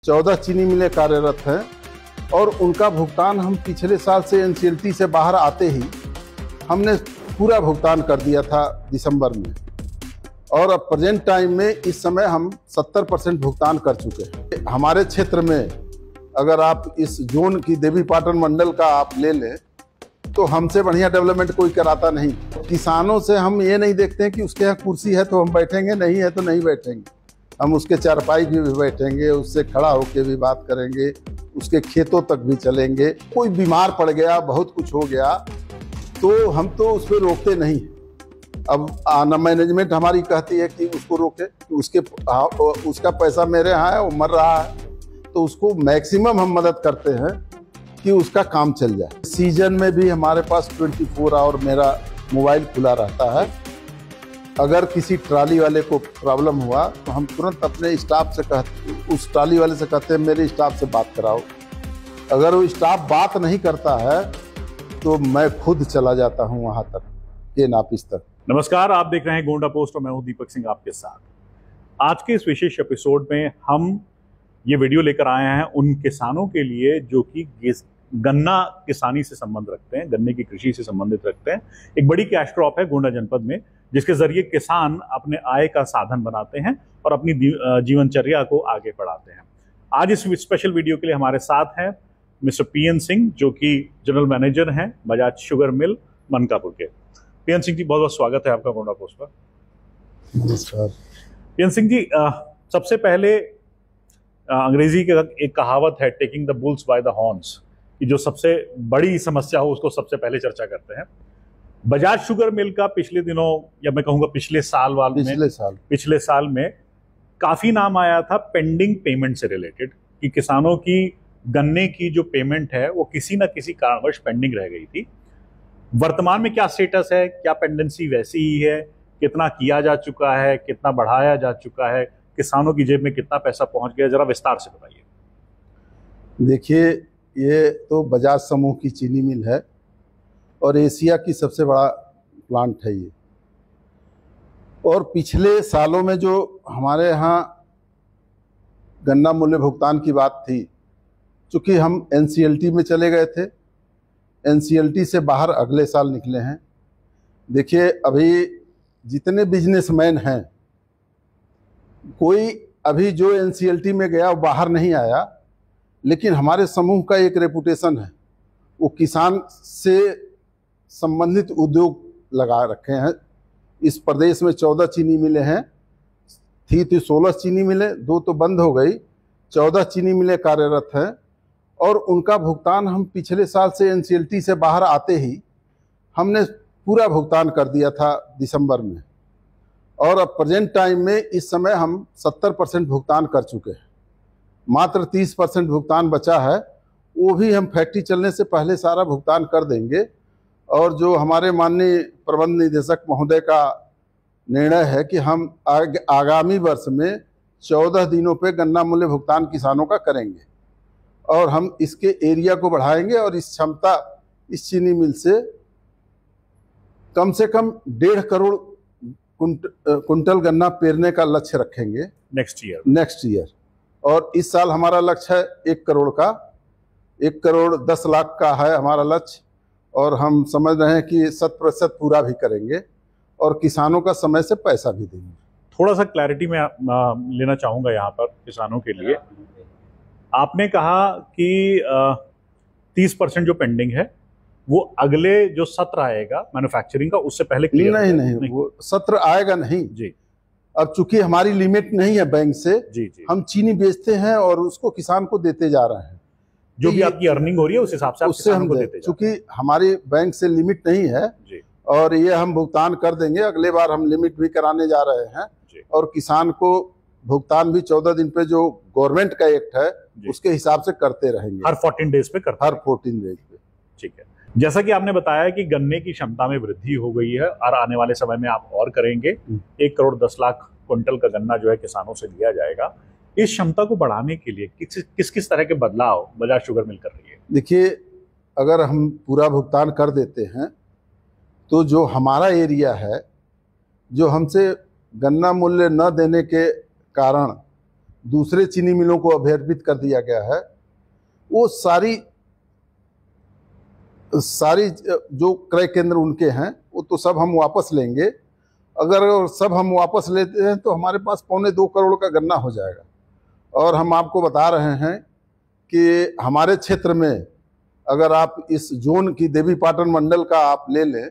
14 चीनी मिलें कार्यरत हैं और उनका भुगतान हम पिछले साल से एनसीएलटी से बाहर आते ही हमने पूरा भुगतान कर दिया था दिसंबर में, और अब प्रेजेंट टाइम में इस समय हम 70% भुगतान कर चुके हैं। हमारे क्षेत्र में अगर आप इस जोन की देवीपाटन मंडल का आप ले लें तो हमसे बढ़िया डेवलपमेंट कोई कराता नहीं। किसानों से हम ये नहीं देखते हैं कि उसके यहाँ कुर्सी है तो हम बैठेंगे, नहीं है तो नहीं बैठेंगे। हम उसके चारपाई भी बैठेंगे, उससे खड़ा होकर भी बात करेंगे, उसके खेतों तक भी चलेंगे। कोई बीमार पड़ गया, बहुत कुछ हो गया तो हम तो उस पर रोकते नहीं। अब आना मैनेजमेंट हमारी कहती है कि उसको रोके, उसका पैसा मेरे यहाँ है, वो मर रहा है, तो उसको मैक्सिमम हम मदद करते हैं कि उसका काम चल जाए। सीजन में भी हमारे पास 24 आवर मेरा मोबाइल खुला रहता है। अगर किसी ट्राली वाले को प्रॉब्लम हुआ तो हम तुरंत अपने स्टाफ से उस ट्राली वाले से कहते हैं मेरे स्टाफ से बात कराओ। अगर वो स्टाफ बात नहीं करता है तो मैं खुद चला जाता हूं वहां तक, केन ऑफिस तक। नमस्कार, आप देख रहे हैं गोंडा पोस्ट और मैं हूं दीपक सिंह आपके साथ। आज के इस विशेष एपिसोड में हम ये वीडियो लेकर आए हैं उन किसानों के लिए जो कि गन्ना किसानी से संबंध रखते हैं, गन्ने की कृषि से संबंधित रखते हैं। एक बड़ी कैश क्रॉप है गोंडा जनपद में, जिसके जरिए किसान अपने आय का साधन बनाते हैं और अपनी जीवनचर्या को आगे बढ़ाते हैं। आज इस स्पेशल वीडियो के लिए हमारे साथ हैं मिस्टर पीएन सिंह, जो कि जनरल मैनेजर हैं बजाज शुगर मिल मनकापुर के। पीएन सिंह जी, बहुत बहुत स्वागत है आपका गोंडा पोस्ट पर। नमस्कार पीएन सिंह जी, सबसे पहले अंग्रेजी की एक कहावत है, taking the bulls by the horns, कि जो सबसे बड़ी समस्या हो उसको सबसे पहले चर्चा करते हैं। बजाज शुगर मिल का पिछले दिनों, या मैं कहूंगा पिछले साल में काफी नाम आया था पेंडिंग पेमेंट से रिलेटेड, कि किसानों की गन्ने की जो पेमेंट है वो किसी ना किसी कारणवश पेंडिंग रह गई थी। वर्तमान में क्या स्टेटस है? क्या पेंडेंसी वैसी ही है? कितना किया जा चुका है? कितना बढ़ाया जा चुका है? किसानों की जेब में कितना पैसा पहुंच गया? जरा विस्तार से बताइए। देखिए, ये तो बजाज समूह की चीनी मिल है और एशिया की सबसे बड़ा प्लांट है ये। और पिछले सालों में जो हमारे यहाँ गन्ना मूल्य भुगतान की बात थी, चूँकि हम एनसीएलटी में चले गए थे, एनसीएलटी से बाहर अगले साल निकले हैं। देखिए, अभी जितने बिजनेसमैन हैं, कोई अभी जो एनसीएलटी में गया वो बाहर नहीं आया, लेकिन हमारे समूह का एक रेपुटेशन है, वो किसान से संबंधित उद्योग लगा रखे हैं। इस प्रदेश में 14 चीनी मिलें हैं, थी तो 16 चीनी मिलें, 2 तो बंद हो गई, 14 चीनी मिलें कार्यरत हैं और उनका भुगतान हम पिछले साल से एनसीएलटी से बाहर आते ही हमने पूरा भुगतान कर दिया था दिसंबर में, और अब प्रेजेंट टाइम में इस समय हम 70% भुगतान कर चुके हैं। मात्र 30% भुगतान बचा है, वो भी हम फैक्ट्री चलने से पहले सारा भुगतान कर देंगे। और जो हमारे माननीय प्रबंध निदेशक महोदय का निर्णय है कि हम आगामी वर्ष में 14 दिनों पे गन्ना मूल्य भुगतान किसानों का करेंगे, और हम इसके एरिया को बढ़ाएंगे और इस क्षमता इस चीनी मिल से कम 1.5 करोड़ कुंटल गन्ना पेरने का लक्ष्य रखेंगे नेक्स्ट ईयर। और इस साल हमारा लक्ष्य है 1 करोड़ का, 1 करोड़ 10 लाख का है हमारा लक्ष्य, और हम समझ रहे हैं कि 100% पूरा भी करेंगे और किसानों का समय से पैसा भी देंगे। थोड़ा सा क्लैरिटी में लेना चाहूँगा यहाँ पर किसानों के लिए। आपने कहा कि 30% जो पेंडिंग है वो अगले जो सत्र आएगा मैन्युफैक्चरिंग का, उससे पहले क्लियर नहीं, वो सत्र आएगा नहीं जी। अब चूंकि हमारी लिमिट नहीं है बैंक से, जी, हम चीनी बेचते हैं और उसको किसान को देते जा रहे हैं। जो भी आपकी अर्निंग हो रही है उस हिसाब से उससे हम देते, चूंकि हमारी बैंक से लिमिट नहीं है जी, और ये हम भुगतान कर देंगे। अगले बार हम लिमिट भी कराने जा रहे हैं जी। और किसान को भुगतान भी 14 दिन पे जो गवर्नमेंट का एक्ट है उसके हिसाब से करते रहेंगे, हर 14 डेज पे करते, हर 14 डेज पे। ठीक है। जैसा कि आपने बताया कि गन्ने की क्षमता में वृद्धि हो गई है और आने वाले समय में आप और करेंगे। 1 करोड़ 10 लाख क्विंटल का गन्ना जो है किसानों से लिया जाएगा। इस क्षमता को बढ़ाने के लिए किस किस तरह के बदलाव बजाज शुगर मिल कर रही है? देखिए, अगर हम पूरा भुगतान कर देते हैं तो जो हमारा एरिया है, जो हमसे गन्ना मूल्य न देने के कारण दूसरे चीनी मिलों को अभ्यर्पित कर दिया गया है, वो सारी जो क्रय केंद्र उनके हैं वो तो सब हम वापस लेंगे। अगर सब हम वापस लेते हैं तो हमारे पास 2.25 करोड़ का गन्ना हो जाएगा। और हम आपको बता रहे हैं कि हमारे क्षेत्र में अगर आप इस जोन की देवीपाटन मंडल का आप ले लें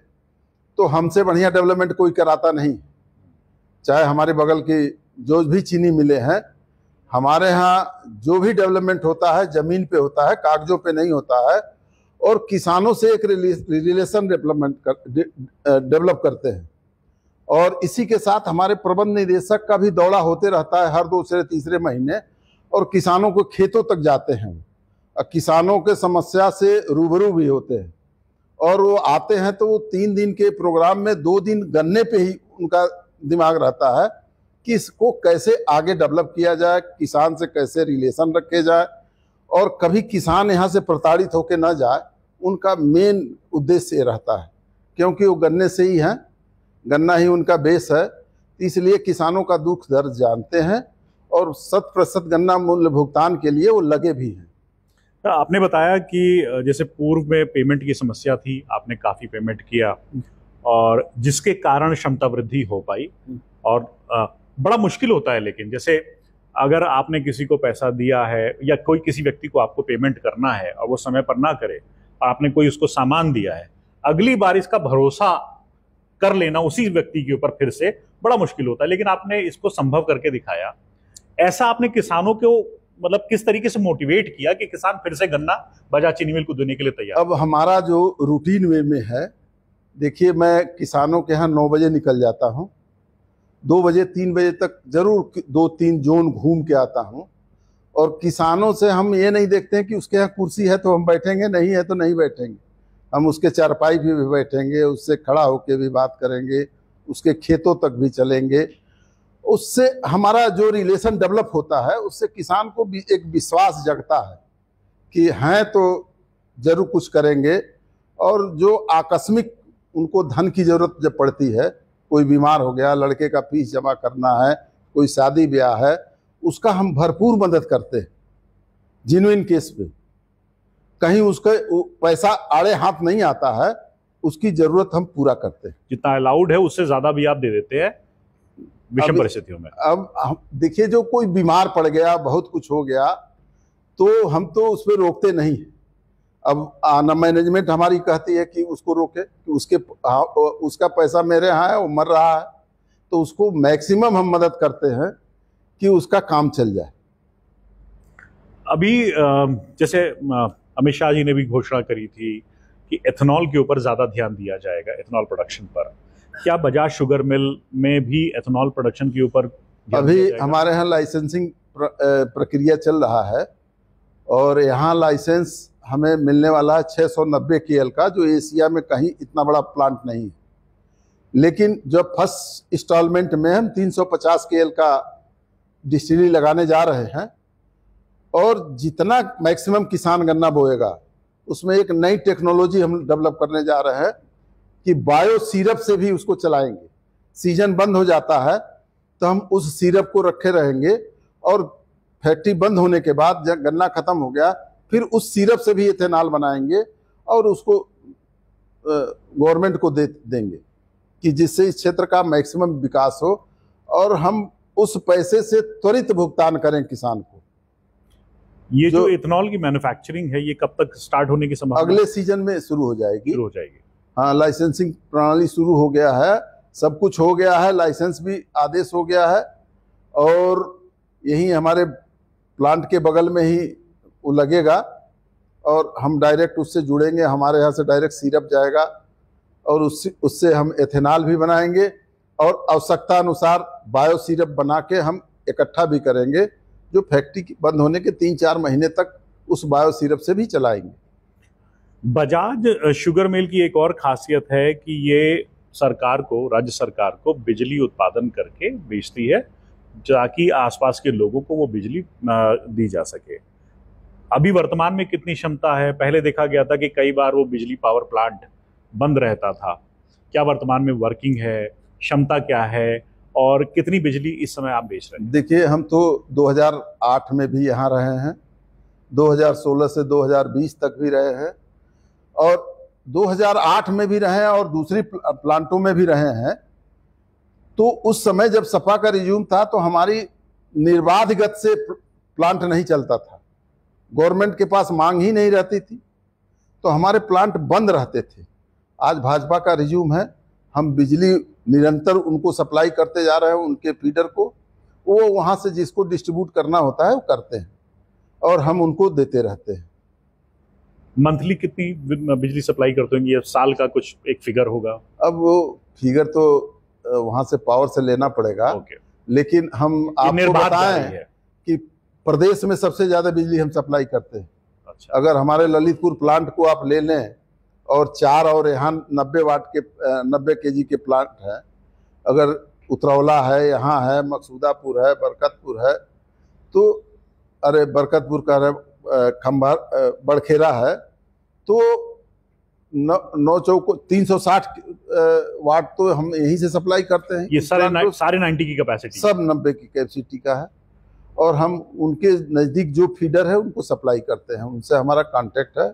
तो हमसे बढ़िया डेवलपमेंट कोई कराता नहीं। चाहे हमारे बगल की जो भी चीनी मिले हैं, हमारे यहाँ जो भी डेवलपमेंट होता है जमीन पे होता है, कागजों पे नहीं होता है। और किसानों से एक रिलेशन डेवलप करते हैं। और इसी के साथ हमारे प्रबंध निदेशक का भी दौरा होते रहता है हर दूसरे तीसरे महीने, और किसानों को खेतों तक जाते हैं, किसानों के समस्या से रूबरू भी होते हैं। और वो आते हैं तो वो 3 दिन के प्रोग्राम में 2 दिन गन्ने पे ही उनका दिमाग रहता है कि इसको कैसे आगे डेवलप किया जाए, किसान से कैसे रिलेशन रखे जाए, और कभी किसान यहाँ से प्रताड़ित होकर ना जाए। उनका मेन उद्देश्य ये रहता है, क्योंकि वो गन्ने से ही हैं, गन्ना ही उनका बेस है। इसलिए किसानों का दुख दर्द जानते हैं और 100% गन्ना मूल्य भुगतान के लिए वो लगे भी हैं। आपने बताया कि जैसे पूर्व में पेमेंट की समस्या थी, आपने काफ़ी पेमेंट किया और जिसके कारण क्षमता वृद्धि हो पाई। और बड़ा मुश्किल होता है, लेकिन जैसे अगर आपने किसी को पैसा दिया है या कोई किसी व्यक्ति को आपको पेमेंट करना है और वो समय पर ना करे और आपने कोई उसको सामान दिया है, अगली बार इसका भरोसा कर लेना उसी व्यक्ति के ऊपर फिर से बड़ा मुश्किल होता है। लेकिन आपने इसको संभव करके दिखाया। ऐसा आपने किसानों को मतलब किस तरीके से मोटिवेट किया कि किसान फिर से गन्ना बजाज चीनी मिल को देने के लिए तैयार? अब हमारा जो रूटीन वे में है, देखिए मैं किसानों के यहाँ 9 बजे निकल जाता हूँ, 2 बजे 3 बजे तक जरूर 2-3 जोन घूम के आता हूँ। और किसानों से हम ये नहीं देखते हैं कि उसके यहाँ कुर्सी है तो हम बैठेंगे, नहीं है तो नहीं बैठेंगे। हम उसके चारपाई भी बैठेंगे, उससे खड़ा होकर भी बात करेंगे, उसके खेतों तक भी चलेंगे। उससे हमारा जो रिलेशन डेवलप होता है, उससे किसान को भी एक विश्वास जगता है कि हैं तो जरूर कुछ करेंगे। और जो आकस्मिक उनको धन की जरूरत जब पड़ती है, कोई बीमार हो गया, लड़के का फीस जमा करना है, कोई शादी ब्याह है, उसका हम भरपूर मदद करते हैं। जेन्युइन केस पे कहीं उसका पैसा आड़े हाथ नहीं आता है, उसकी जरूरत हम पूरा करते हैं। जितना अलाउड है उससे ज्यादा भी आप दे देते हैं विषम परिस्थितियों में। अब देखिए, जो कोई बीमार पड़ गया, बहुत कुछ हो गया, तो हम तो उस पर रोकते नहीं। अब आना मैनेजमेंट हमारी कहती है कि उसको रोके, कि उसका पैसा मेरे यहाँ है, वो मर रहा है, तो उसको मैक्सिमम हम मदद करते हैं कि उसका काम चल जाए। अभी जैसे अमित शाह जी ने भी घोषणा करी थी कि एथेनॉल के ऊपर ज्यादा ध्यान दिया जाएगा, एथेनॉल प्रोडक्शन पर। क्या बजाज शुगर मिल में भी एथेनॉल प्रोडक्शन के ऊपर अभी हमारे यहाँ लाइसेंसिंग प्रक्रिया चल रहा है और यहाँ लाइसेंस हमें मिलने वाला है 690 KL का, जो एशिया में कहीं इतना बड़ा प्लांट नहीं है। लेकिन जब फर्स्ट इंस्टॉलमेंट में हम 350 KL का डिस्टिलरी लगाने जा रहे हैं, और जितना मैक्सिमम किसान गन्ना बोएगा उसमें एक नई टेक्नोलॉजी हम डेवलप करने जा रहे हैं कि बायो सिरप से भी उसको चलाएंगे। सीजन बंद हो जाता है तो हम उस सिरप को रखे रहेंगे, और फैक्ट्री बंद होने के बाद जब गन्ना खत्म हो गया फिर उस सिरप से भी इथेनॉल बनाएंगे और उसको गवर्नमेंट को देंगे, कि जिससे इस क्षेत्र का मैक्सिमम विकास हो और हम उस पैसे से त्वरित भुगतान करें किसान को। ये जो इथेनॉल की मैन्युफैक्चरिंग है, ये कब तक स्टार्ट होने की संभावना? अगले सीजन में शुरू हो जाएगी। हाँ, लाइसेंसिंग प्रणाली शुरू हो गया है, सब कुछ हो गया है, लाइसेंस भी आदेश हो गया है, और यही हमारे प्लांट के बगल में ही वो लगेगा और हम डायरेक्ट उससे जुड़ेंगे। हमारे यहाँ से डायरेक्ट सिरप जाएगा और उससे हम एथेनॉल भी बनाएंगे, और आवश्यकता अनुसार बायो सिरप बना के हम इकट्ठा भी करेंगे, जो फैक्ट्री बंद होने के 3-4 महीने तक उस बायो सिरप से भी चलाएंगे। बजाज शुगर मिल की एक और खासियत है कि ये सरकार को, राज्य सरकार को बिजली उत्पादन करके बेचती है, ताकि आसपास के लोगों को वो बिजली दी जा सके। अभी वर्तमान में कितनी क्षमता है? पहले देखा गया था कि कई बार वो बिजली पावर प्लांट बंद रहता था। क्या वर्तमान में वर्किंग है? क्षमता क्या है? और कितनी बिजली इस समय आप बेच रहे हैं? देखिए, हम तो 2008 में भी यहाँ रहे हैं, 2016 से 2020 तक भी रहे हैं, और 2008 में भी रहे हैं और दूसरी प्लांटों में भी रहे हैं। तो उस समय जब सपा का रिज्यूम था तो हमारी निर्बाध गति से प्लांट नहीं चलता था, गवर्नमेंट के पास मांग ही नहीं रहती थी, तो हमारे प्लांट बंद रहते थे। आज भाजपा का रिज्यूम है, हम बिजली निरंतर उनको सप्लाई करते जा रहे हैं, उनके फीडर को, वो वहाँ से जिसको डिस्ट्रीब्यूट करना होता है वो करते हैं और हम उनको देते रहते हैं। मंथली कितनी बिजली सप्लाई करते होंगे? ये साल का कुछ एक फिगर होगा? अब वो फिगर तो वहाँ से पावर से लेना पड़ेगा। लेकिन हम आपको बताएं कि प्रदेश में सबसे ज्यादा बिजली हम सप्लाई करते हैं। अच्छा। अगर हमारे ललितपुर प्लांट को आप ले लें और 4 और यहाँ 90 वाट के 90 केजी के प्लांट है, अगर उतरौला है, यहाँ है, मकसूदापुर है, बरकतपुर है, तो अरे बरकतपुर का है, खंभा बड़खेरा है, तो 9 चौको 360 वाट तो हम यहीं से सप्लाई करते हैं। ये सारे 90 की कैपेसिटी, सब 90 की कैपेसिटी का है, और हम उनके नज़दीक जो फीडर है उनको सप्लाई करते हैं, उनसे हमारा कांटेक्ट है,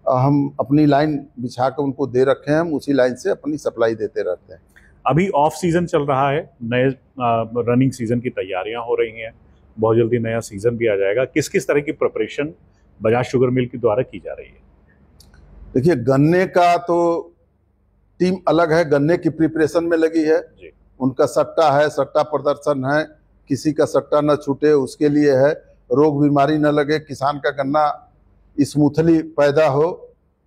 हम अपनी लाइन बिछा कर उनको दे रखे हैं, हम उसी लाइन से अपनी सप्लाई देते रहते हैं। अभी ऑफ सीजन चल रहा है, नए रनिंग सीजन की तैयारियां हो रही हैं, बहुत जल्दी नया सीजन भी आ जाएगा। किस किस तरह की प्रिपरेशन बजाज शुगर मिल के द्वारा की जा रही है? देखिए, गन्ने का तो टीम अलग है, गन्ने की प्रिपरेशन में लगी है जी। उनका सट्टा है, सट्टा प्रदर्शन है, किसी का सट्टा न छूटे उसके लिए है, रोग बीमारी न लगे, किसान का गन्ना स्मूथली पैदा हो,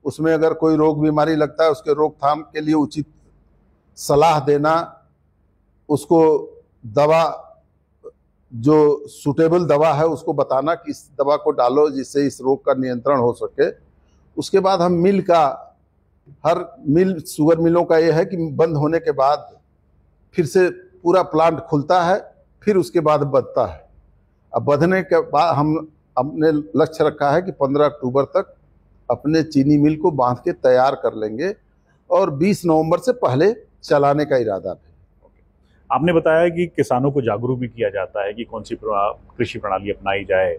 उसमें अगर कोई रोग बीमारी लगता है उसके रोकथाम के लिए उचित सलाह देना, उसको दवा जो सूटेबल दवा है उसको बताना कि इस दवा को डालो जिससे इस रोग का नियंत्रण हो सके। उसके बाद हम मिल का, हर मिल शुगर मिलों का ये है कि बंद होने के बाद फिर से पूरा प्लांट खुलता है, फिर उसके बाद बंधता है। अब बंधने के बाद हम अपने लक्ष्य रखा है कि 15 अक्टूबर तक अपने चीनी मिल को बांध के तैयार कर लेंगे और 20 नवंबर से पहले चलाने का इरादा है। आपने बताया कि किसानों को जागरूक भी किया जाता है कि कौन सी कृषि प्रणाली अपनाई जाए,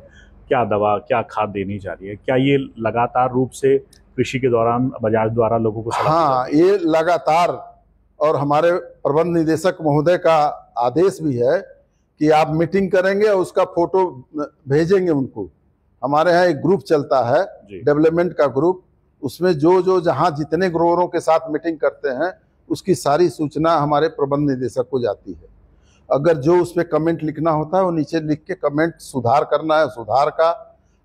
क्या दवा क्या खाद देनी चाहिए, क्या ये लगातार रूप से कृषि के दौरान बजाज द्वारा लोगों को? हाँ, ये लगातार, और हमारे प्रबंध निदेशक महोदय का आदेश भी है कि आप मीटिंग करेंगे और उसका फोटो भेजेंगे उनको। हमारे यहाँ एक ग्रुप चलता है, डेवलपमेंट का ग्रुप, उसमें जो जहाँ जितने ग्रोवरों के साथ मीटिंग करते हैं उसकी सारी सूचना हमारे प्रबंध निदेशक को जाती है। अगर जो उस पर कमेंट लिखना होता है वो नीचे लिख के कमेंट, सुधार करना है सुधार का,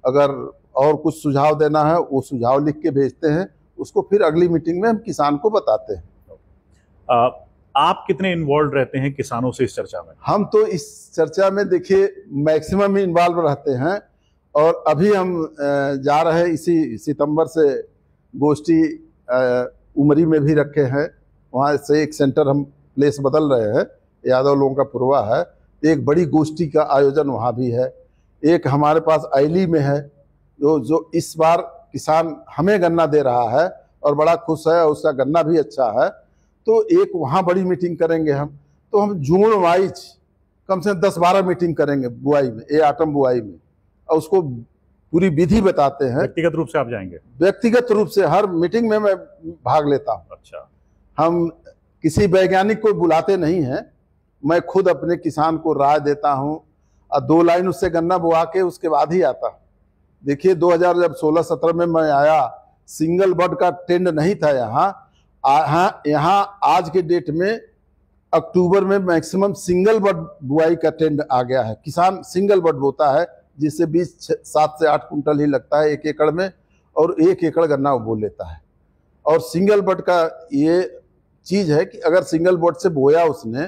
अगर और कुछ सुझाव देना है वो सुझाव लिख के भेजते हैं, उसको फिर अगली मीटिंग में हम किसान को बताते हैं। आप कितने इन्वॉल्व रहते हैं किसानों से इस चर्चा में? हम तो इस चर्चा में देखिए मैक्सिमम इन्वॉल्व रहते हैं, और अभी हम जा रहे हैं, इसी सितंबर से गोष्ठी उमरी में भी रखे हैं, वहाँ से एक सेंटर हम प्लेस बदल रहे हैं, यादव लोगों का पूर्वा है, एक बड़ी गोष्ठी का आयोजन वहाँ भी है। एक हमारे पास आइली में है जो इस बार किसान हमें गन्ना दे रहा है और बड़ा खुश है, और उसका गन्ना भी अच्छा है, तो एक वहाँ बड़ी मीटिंग करेंगे हम। तो हम जोन वाइज कम से कम 10-12 मीटिंग करेंगे बुआई में, ये आटम बुआई में, और उसको पूरी विधि बताते हैं। व्यक्तिगत रूप से आप जाएंगे? व्यक्तिगत रूप से हर मीटिंग में मैं भाग लेता हूँ। अच्छा। हम किसी वैज्ञानिक को बुलाते नहीं हैं, मैं खुद अपने किसान को राय देता हूँ, और 2 लाइन उससे गन्ना बुआ के उसके बाद ही आता हूँ। देखिए 2016-17 में मैं आया, सिंगल बड का ट्रेंड नहीं था यहाँ आज के डेट में अक्टूबर में मैक्सिमम सिंगल बड बुआई का ट्रेंड आ गया है। किसान सिंगल बड बोता है जिससे 7 से 8 कुंटल ही लगता है 1 एकड़ में, और 1 एकड़ गन्ना वो बो लेता है। और सिंगल बड का ये चीज है कि अगर सिंगल बड से बोया उसने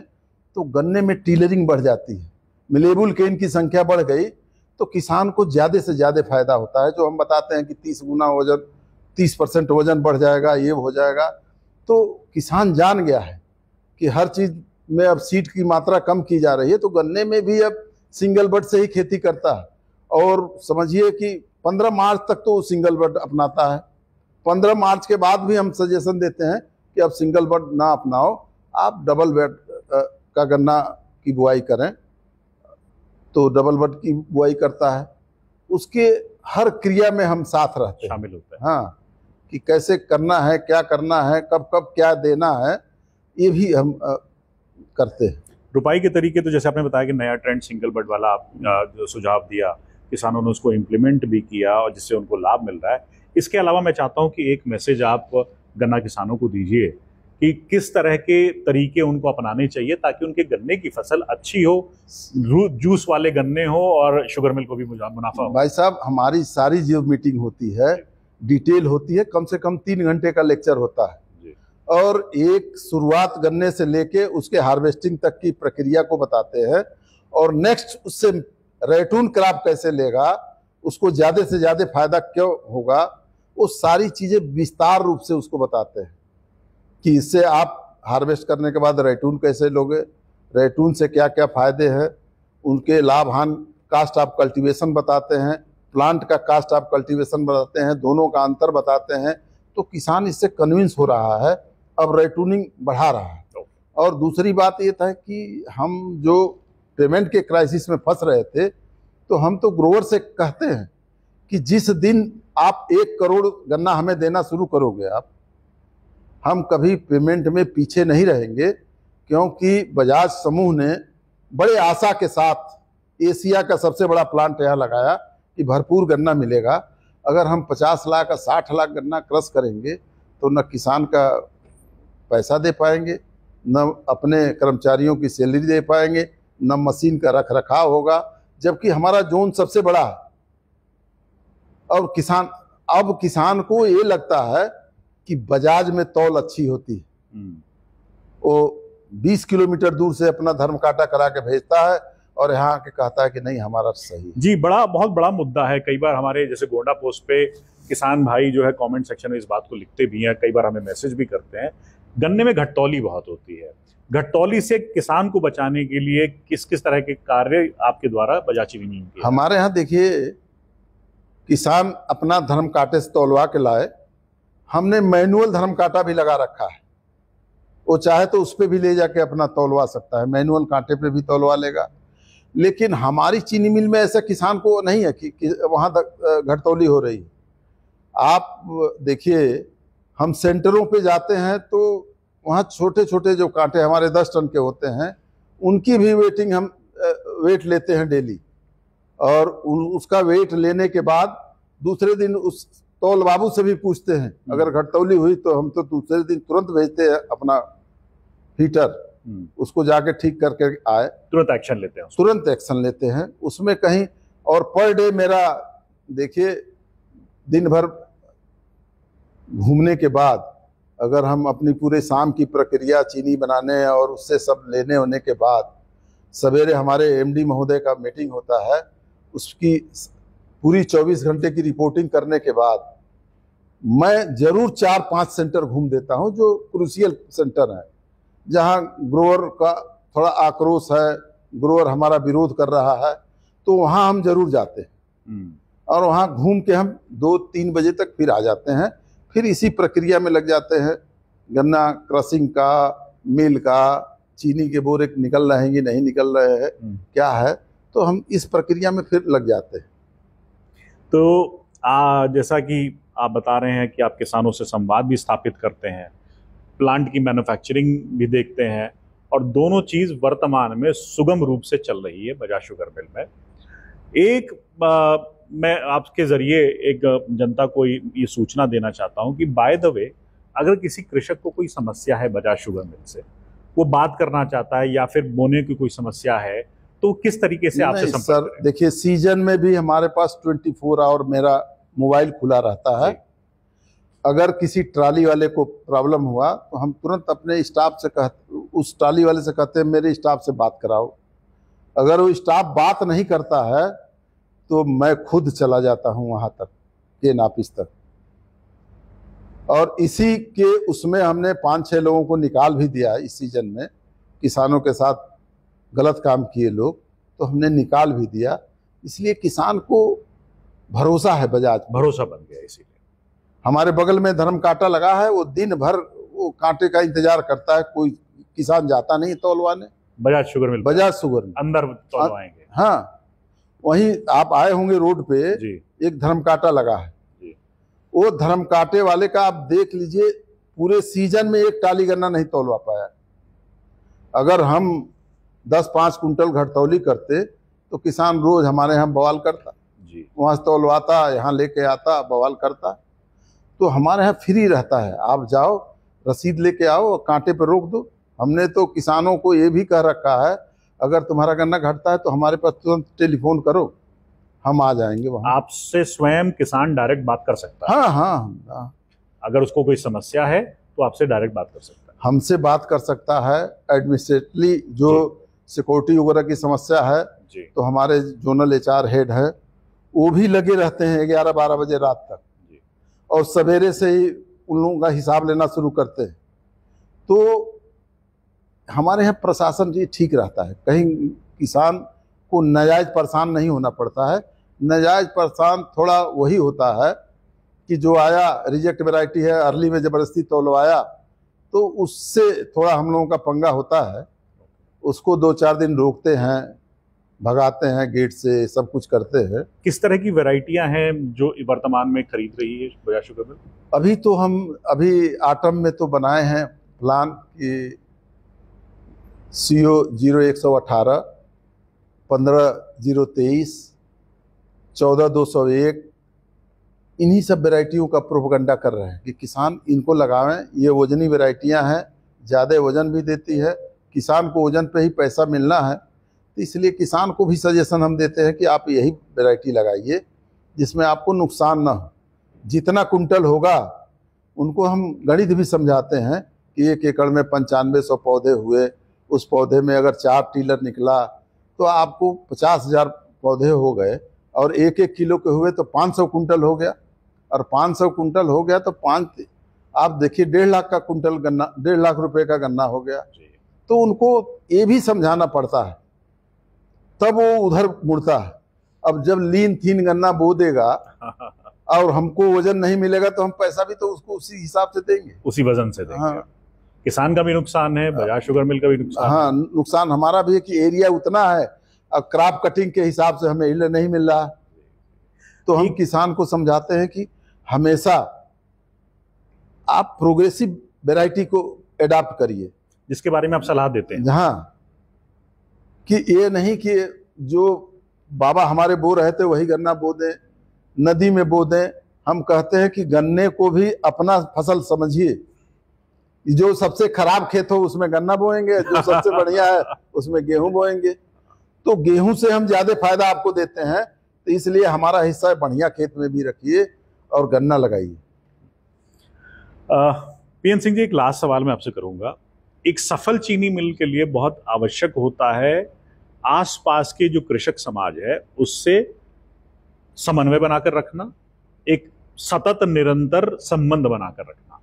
तो गन्ने में टीलरिंग बढ़ जाती है, मिलेबुल केन की संख्या बढ़ गई, तो किसान को ज्यादा से ज्यादा फायदा होता है। जो हम बताते हैं कि 30 गुना वजन, 30% वजन बढ़ जाएगा, ये हो जाएगा, तो किसान जान गया है कि हर चीज में अब सीड की मात्रा कम की जा रही है, तो गन्ने में भी अब सिंगल बड से ही खेती करता है। और समझिए कि 15 मार्च तक तो सिंगल बड अपनाता है, 15 मार्च के बाद भी हम सजेशन देते हैं कि अब सिंगल बड ना अपनाओ, आप डबल बड का गन्ना की बुआई करें तो डबल बड की बुआई करता है। उसके हर क्रिया में हम साथ रहते हैं, शामिल होता है। हाँ, कि कैसे करना है, क्या करना है, कब कब क्या देना है, ये भी हम करते हैं। रुपाई के तरीके तो जैसे आपने बताया कि नया ट्रेंड सिंगल बड वाला जो सुझाव दिया, किसानों ने उसको इम्प्लीमेंट भी किया और जिससे उनको लाभ मिल रहा है। इसके अलावा मैं चाहता हूं कि एक मैसेज आप गन्ना किसानों को दीजिए कि किस तरह के तरीके उनको अपनाने चाहिए ताकि उनके गन्ने की फसल अच्छी हो, जूस वाले गन्ने हो और शुगर मिल को भी मुनाफा हो। भाई साहब, हमारी सारी जो मीटिंग होती है डिटेल होती है, कम से कम 3 घंटे का लेक्चर होता है और एक शुरुआत गन्ने से लेके उसके हार्वेस्टिंग तक की प्रक्रिया को बताते हैं और नेक्स्ट उससे रेटून क्रॉप कैसे लेगा, उसको ज़्यादा से ज़्यादा फायदा क्यों होगा, वो सारी चीज़ें विस्तार रूप से उसको बताते हैं कि इससे आप हार्वेस्ट करने के बाद रेटून कैसे लोगे, रेटून से क्या क्या फ़ायदे हैं, उनके लाभ हानि, कास्ट ऑफ कल्टीवेशन बताते हैं, प्लांट का कास्ट ऑफ कल्टीवेशन बताते हैं, दोनों का अंतर बताते हैं। तो किसान इससे कन्विंस हो रहा है, अब रेटूनिंग बढ़ा रहा है। और दूसरी बात ये था कि हम जो पेमेंट के क्राइसिस में फंस रहे थे, तो हम तो ग्रोवर से कहते हैं कि जिस दिन आप 1 करोड़ गन्ना हमें देना शुरू करोगे आप, हम कभी पेमेंट में पीछे नहीं रहेंगे, क्योंकि बजाज समूह ने बड़े आशा के साथ एशिया का सबसे बड़ा प्लांट यहाँ लगाया कि भरपूर गन्ना मिलेगा। अगर हम 50 लाख का 60 लाख गन्ना क्रश करेंगे तो न किसान का पैसा दे पाएंगे, न अपने कर्मचारियों की सैलरी दे पाएंगे, न मशीन का रख रखाव होगा, जबकि हमारा जोन सबसे बड़ा है। और किसान को ये लगता है कि बजाज में तौल अच्छी होती है, वो 20 किलोमीटर दूर से अपना धर्म काटा करा के भेजता है और यहाँ के कहता है कि नहीं हमारा सही है। जी, बहुत बड़ा मुद्दा है। कई बार हमारे जैसे गोंडा पोस्ट पे किसान भाई जो है कमेंट सेक्शन में इस बात को लिखते भी हैं, कई बार हमें मैसेज भी करते हैं, गन्ने में घटतौली बहुत होती है। घटतौली से किसान को बचाने के लिए किस किस तरह के कार्य आपके द्वारा बजाज चीनी मिल के? हमारे यहाँ देखिए, किसान अपना धर्म काटे से तौलवा के लाए, हमने मैनुअल धर्म काटा भी लगा रखा है, वो चाहे तो उस पर भी ले जाके अपना तौलवा सकता है, मैनुअल कांटे पे भी तौलवा लेगा। लेकिन हमारी चीनी मिल में ऐसा किसान को नहीं है कि वहाँ घटतौली हो रही है। आप देखिए, हम सेंटरों पे जाते हैं तो वहाँ छोटे छोटे जो कांटे हमारे 10 टन के होते हैं, उनकी भी वेटिंग हम वेट लेते हैं डेली, और उसका वेट लेने के बाद दूसरे दिन उस तौल बाबू से भी पूछते हैं, अगर घटतौली हुई तो हम तो दूसरे दिन तुरंत भेजते हैं अपना हीटर, उसको जाके ठीक करके आए, तुरंत एक्शन लेते हैं, तुरंत एक्शन लेते हैं उसमें कहीं। और पर डे मेरा देखिए, दिन भर घूमने के बाद अगर हम अपनी पूरे शाम की प्रक्रिया चीनी बनाने और उससे सब लेने होने के बाद सवेरे हमारे एमडी महोदय का मीटिंग होता है, उसकी पूरी 24 घंटे की रिपोर्टिंग करने के बाद मैं जरूर 4-5 सेंटर घूम देता हूं जो क्रूशियल सेंटर है, जहां ग्रोअर का थोड़ा आक्रोश है, ग्रोअर हमारा विरोध कर रहा है, तो वहां हम जरूर जाते हैं और वहां घूम के हम 2-3 बजे तक फिर आ जाते हैं। फिर इसी प्रक्रिया में लग जाते हैं, गन्ना क्रशिंग का, मिल का, चीनी के बोरे निकल रहे हैं कि नहीं निकल रहे हैं, क्या है, तो हम इस प्रक्रिया में फिर लग जाते हैं। तो जैसा कि आप बता रहे हैं कि आप किसानों से संवाद भी स्थापित करते हैं, प्लांट की मैन्युफैक्चरिंग भी देखते हैं, और दोनों चीज़ वर्तमान में सुगम रूप से चल रही है बजाज शुगर मिल में। एक मैं आपके ज़रिए एक जनता को ये सूचना देना चाहता हूं कि बाय द वे, अगर किसी कृषक को कोई समस्या है बजाज शुगर मिल से, वो बात करना चाहता है या फिर बोने की कोई समस्या है, तो किस तरीके से आपसे संपर्क करें? देखिए, सीजन में भी हमारे पास 24 आवर मेरा मोबाइल खुला रहता है। अगर किसी ट्राली वाले को प्रॉब्लम हुआ तो हम तुरंत अपने स्टाफ से उस ट्राली वाले से कहते हैं मेरे स्टाफ से बात कराओ। अगर वो स्टाफ बात नहीं करता है तो मैं खुद चला जाता हूं वहां तक, केन ऑफिस तक, और इसी के उसमें हमने 5-6 लोगों को निकाल भी दिया है। इस सीजन में किसानों के साथ गलत काम किए लोग, तो हमने निकाल भी दिया। इसलिए किसान को भरोसा है, बजाज भरोसा बन गया। इसीलिए हमारे बगल में धर्म कांटा लगा है, वो दिन भर वो कांटे का इंतजार करता है, कोई किसान जाता नहीं तौलवाने। Bajaj sugar mill, Bajaj sugar mill अंदर तोलवाएंगे। हाँ, वहीं आप आए होंगे रोड पे जी एक धर्मकांटा लगा है जी। वो धर्मकांटे वाले का आप देख लीजिए, पूरे सीजन में एक टाली गन्ना नहीं तोलवा पाया। अगर हम 10-5 कुंटल घटतौली करते तो किसान रोज हमारे यहाँ बवाल करता जी। वहां से तोलवाता, यहाँ लेके आता, बवाल करता। तो हमारे यहाँ फ्री रहता है, आप जाओ रसीद लेके आओ और कांटे पे रोक दो। हमने तो किसानों को ये भी कह रखा है, अगर तुम्हारा गन्ना घटता है तो हमारे पास तुरंत टेलीफोन करो, हम आ जाएंगे वहाँ। आपसे स्वयं किसान डायरेक्ट बात कर सकता है? हाँ हाँ, अगर उसको कोई समस्या है तो आपसे डायरेक्ट बात कर सकता है? हमसे बात कर सकता है। एडमिनिस्ट्रेटली जो सिक्योरिटी वगैरह की समस्या है जी। तो हमारे जोनल HR हेड है, वो भी लगे रहते हैं 11-12 बजे रात तक जी। और सवेरे से ही उन लोगों का हिसाब लेना शुरू करते हैं। तो हमारे यहाँ प्रशासन जी ठीक रहता है, कहीं किसान को नाजायज परेशान नहीं होना पड़ता है। नाजायज परेशान थोड़ा वही होता है कि जो आया रिजेक्ट वैरायटी है, अर्ली में ज़बरदस्ती तोलवाया, तो उससे थोड़ा हम लोगों का पंगा होता है। उसको 2-4 दिन रोकते हैं, भगाते हैं गेट से, सब कुछ करते हैं। किस तरह की वैरायटियां हैं जो वर्तमान में खरीद रही है बजाज शुगर मिल? अभी तो हम आटम में तो बनाए हैं प्लान कि CO 0118, 15-023, 14-201, इन्हीं सब वैरायटियों का प्रोपगंडा कर रहे हैं कि किसान इनको लगावें। ये वजनी वैरायटियां हैं, ज़्यादा वजन भी देती है, किसान को वजन पे ही पैसा मिलना है, तो इसलिए किसान को भी सजेशन हम देते हैं कि आप यही वैरायटी लगाइए जिसमें आपको नुकसान ना हो। जितना कुंटल होगा उनको हम गणित भी समझाते हैं कि 1 एकड़ में 9500 पौधे हुए, उस पौधे में अगर 4 टीलर निकला तो आपको 50,000 पौधे हो गए, और 1-1 किलो के हुए तो 500 कुंटल हो गया, और 500 कुंटल हो गया तो आप देखिए 1.5 लाख का कुंटल गन्ना, 1.5 लाख रुपए का गन्ना हो गया। तो उनको ये भी समझाना पड़ता है, तब वो उधर मुड़ता है। अब जब लीन थीन गन्ना बो देगा और हमको वजन नहीं मिलेगा तो हम पैसा भी तो उसको उसी हिसाब से देंगे, उसी वजन से देंगे। हाँ। किसान का भी नुकसान है, बजाज शुगर मिल का भी नुकसान हाँ, नुकसान हमारा भी है कि एरिया उतना है, अब क्रॉप कटिंग के हिसाब से हमें हिल नहीं मिल रहा। तो हम किसान को समझाते हैं कि हमेशा आप प्रोग्रेसिव वैरायटी को एडाप्ट करिए, जिसके बारे में आप सलाह देते हैं। हाँ, कि ये नहीं कि जो बाबा हमारे बो रहे थे वही गन्ना बो दें, नदी में बो दें। हम कहते हैं कि गन्ने को भी अपना फसल समझिए। जो सबसे खराब खेत हो उसमें गन्ना बोएंगे, जो सबसे बढ़िया है उसमें गेहूं बोएंगे। तो गेहूं से हम ज्यादा फायदा आपको देते हैं, तो इसलिए हमारा हिस्सा बढ़िया खेत में भी रखिए और गन्ना लगाइए। PN सिंह जी, एक लास्ट सवाल मैं आपसे करूंगा। एक सफल चीनी मिल के लिए बहुत आवश्यक होता है आसपास के जो कृषक समाज है उससे समन्वय बनाकर रखना, एक सतत निरंतर संबंध बनाकर रखना।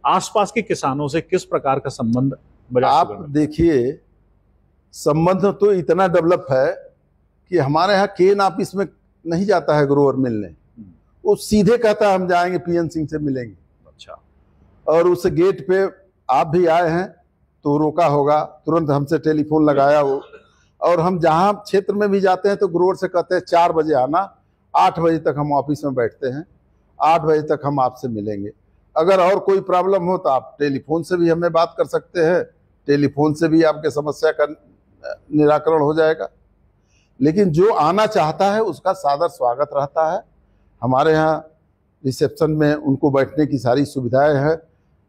आसपास के किसानों से किस प्रकार का संबंध आप देखिए, संबंध तो इतना डेवलप है कि हमारे यहाँ केन ऑफिस में नहीं जाता है ग्रोवर मिलने, वो सीधे कहता है हम जाएंगे PN सिंह से मिलेंगे। अच्छा। और उस गेट पे आप भी आए हैं तो रोका होगा, तुरंत हमसे टेलीफोन लगाया वो। और हम जहाँ क्षेत्र में भी जाते हैं तो ग्रोवर से कहते हैं 4 बजे आना, 8 बजे तक हम ऑफिस में बैठते हैं, 8 बजे तक हम आपसे मिलेंगे। अगर और कोई प्रॉब्लम हो तो आप टेलीफोन से भी हमें बात कर सकते हैं, टेलीफोन से भी आपके समस्या का निराकरण हो जाएगा। लेकिन जो आना चाहता है उसका सादर स्वागत रहता है। हमारे यहाँ रिसेप्शन में उनको बैठने की सारी सुविधाएं हैं।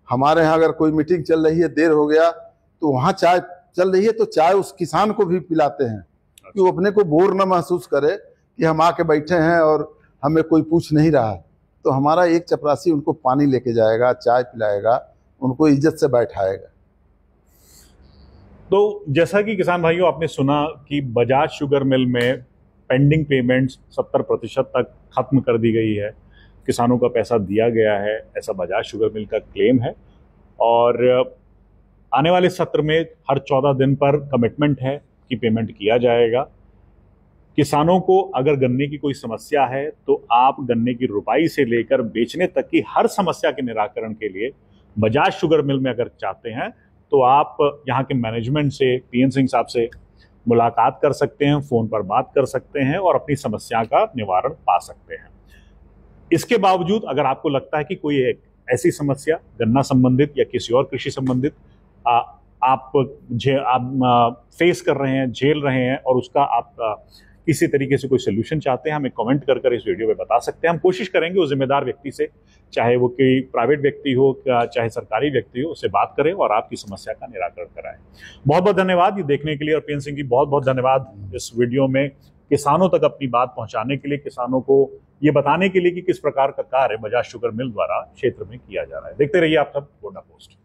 हमारे यहाँ अगर कोई मीटिंग चल रही है, देर हो गया, तो वहाँ चाय चल रही है तो चाय उस किसान को भी पिलाते हैं कि वो अपने को बोर न महसूस करे कि हम आके बैठे हैं और हमें कोई पूछ नहीं रहा। तो हमारा एक चपरासी उनको पानी लेके जाएगा, चाय पिलाएगा, उनको इज्जत से बैठाएगा। तो जैसा कि किसान भाइयों आपने सुना कि बजाज शुगर मिल में पेंडिंग पेमेंट्स 70% तक खत्म कर दी गई है, किसानों का पैसा दिया गया है, ऐसा बजाज शुगर मिल का क्लेम है। और आने वाले सत्र में हर 14 दिन पर कमिटमेंट है कि पेमेंट किया जाएगा। किसानों को अगर गन्ने की कोई समस्या है तो आप गन्ने की रुपाई से लेकर बेचने तक की हर समस्या के निराकरण के लिए बजाज शुगर मिल में अगर चाहते हैं तो आप यहाँ के मैनेजमेंट से, पीएन सिंह साहब से मुलाकात कर सकते हैं, फ़ोन पर बात कर सकते हैं और अपनी समस्या का निवारण पा सकते हैं। इसके बावजूद अगर आपको लगता है कि कोई एक ऐसी समस्या गन्ना संबंधित या किसी और कृषि संबंधित आप फेस कर रहे हैं, झेल रहे हैं और उसका आप किसी तरीके से कोई सोल्यूशन चाहते हैं, हमें कमेंट कर इस वीडियो में बता सकते हैं। हम कोशिश करेंगे उस जिम्मेदार व्यक्ति से, चाहे वो कोई प्राइवेट व्यक्ति हो, चाहे सरकारी व्यक्ति हो, उससे बात करें और आपकी समस्या का निराकरण कराएं। बहुत बहुत धन्यवाद ये देखने के लिए, और पीएन सिंह जी बहुत बहुत धन्यवाद इस वीडियो में किसानों तक अपनी बात पहुंचाने के लिए, किसानों को ये बताने के लिए कि किस प्रकार का कार्य बजाज शुगर मिल द्वारा क्षेत्र में किया जा रहा है। देखते रहिए आप सब गोंडा पोस्ट।